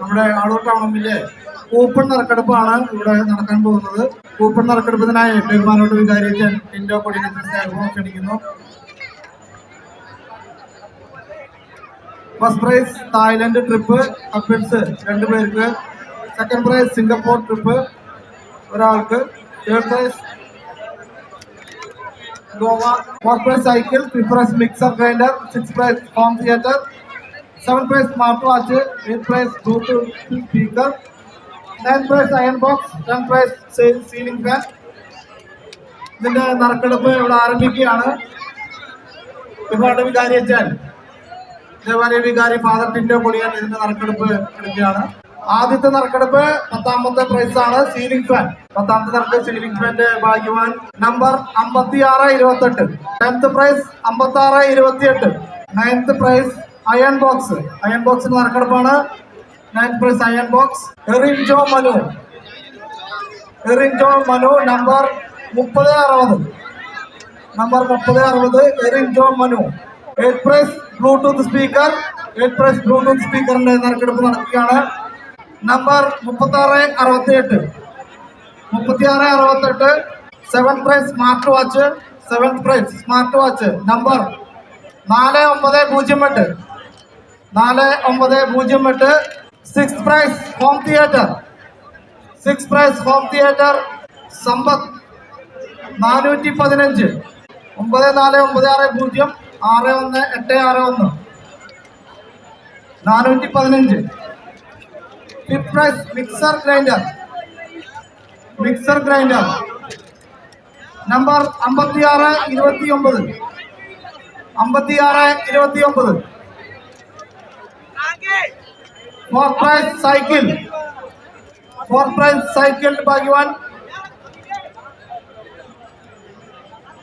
നമ്മുടെ ആളൂർ ടൗണിലെ കൂപ്പൺ നറുക്കെടുപ്പാണ് ഇവിടെ നടക്കാൻ പോകുന്നത്. കൂപ്പൺ നറുക്കെടുപ്പത്തിനായി ബഹുമാനോട് വികാരിയച്ഛൻ ടിൻഡോ കൊടിയനെ ക്ഷണിക്കുന്നു. First prize Thailand trip couples 2 പേർക്ക്. സെക്കൻഡ് പ്രൈസ് സിംഗപ്പൂർ ട്രിപ്പ് ഒരാൾക്ക്. Third prize Goa. Fourth prize cycle. Fifth prize mixer grinder. Six prize home theatre. 7th prize smart watch. 8th prize Bluetooth speaker. 9th prize iron box. 10th prize ceiling fan. ഇതിന്റെ നറുക്കെടുപ്പ് ഇവിടെ ആരംഭിക്കുകയാണ്. ബഹുമാനോട് വികാരിയച്ഛൻ ദേവാലയ വികാരി father ടിൻഡോ Kodiyan ഇതിന്റെ നറുക്കെടുപ്പ് എടുക്കുകയാണ്. ആദ്യത്തെ നറുക്കെടുപ്പ് 10ാമത്തെ പ്രൈസ് ആണ് സീലിംഗ് ഫാൻ. 10ാമത്തെ നറുക്കെടുപ്പ് സീലിംഗ് ഫാന്റെ ഭാഗ്യവാൻ number 5628. 10th prize 5628. 9th prize iron box. Iron ബോക്സിന്റെ നറുക്കെടുപ്പാണ്. 9th prize iron box. Erin Jo Manu. Erin Jo Manu number 3060. Number 3060 Erin Jo Manu. 8th prize Bluetooth speaker. 8th prize Bluetooth സ്പീക്കറിന്റെ നറുക്കെടുപ്പ് നടക്കുകയാണ്. Number 3668. 3668. 7th prize smart watch. 7th prize smart watch number 4908. 4908. 6th prize home theatre. 6th prize home theatre Sampath 415. 9496 618661 415. 5th prize mixer grinder. Mixer grinder number 5629. 5629. 4th prize cycle. 4th prize cycle ഭാഗ്യവാൻ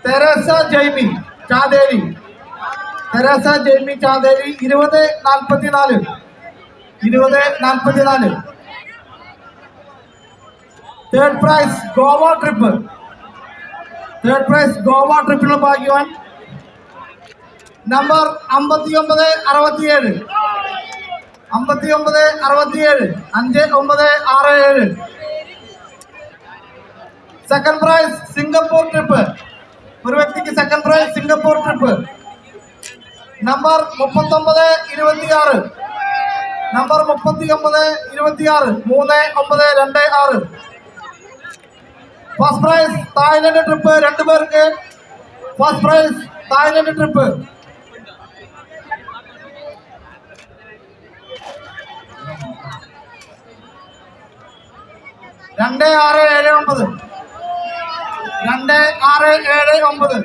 Teresa Jaimy Chatheri. Teresa Jaimy Chatheri 2044. 2044. 3rd prize Goa trip. 3rd prize Goa ട്രിപ്പിനുള്ള ഭാഗ്യവാൻ number 5967. 5967. 5967. 2nd prize Singapore trip. ഒരു വ്യക്തിക്ക് 2nd prize Singapore trip number 3926. നമ്പർ 3926. 3926. First prize Thailand trip 2 പേർക്ക്. First prize Thailand trip. രണ്ട് 2679. 2679.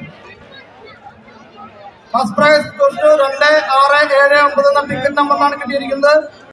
First prize 2679 എന്ന ticket നമ്പറിലാണ് കിട്ടിയിരിക്കുന്നത്.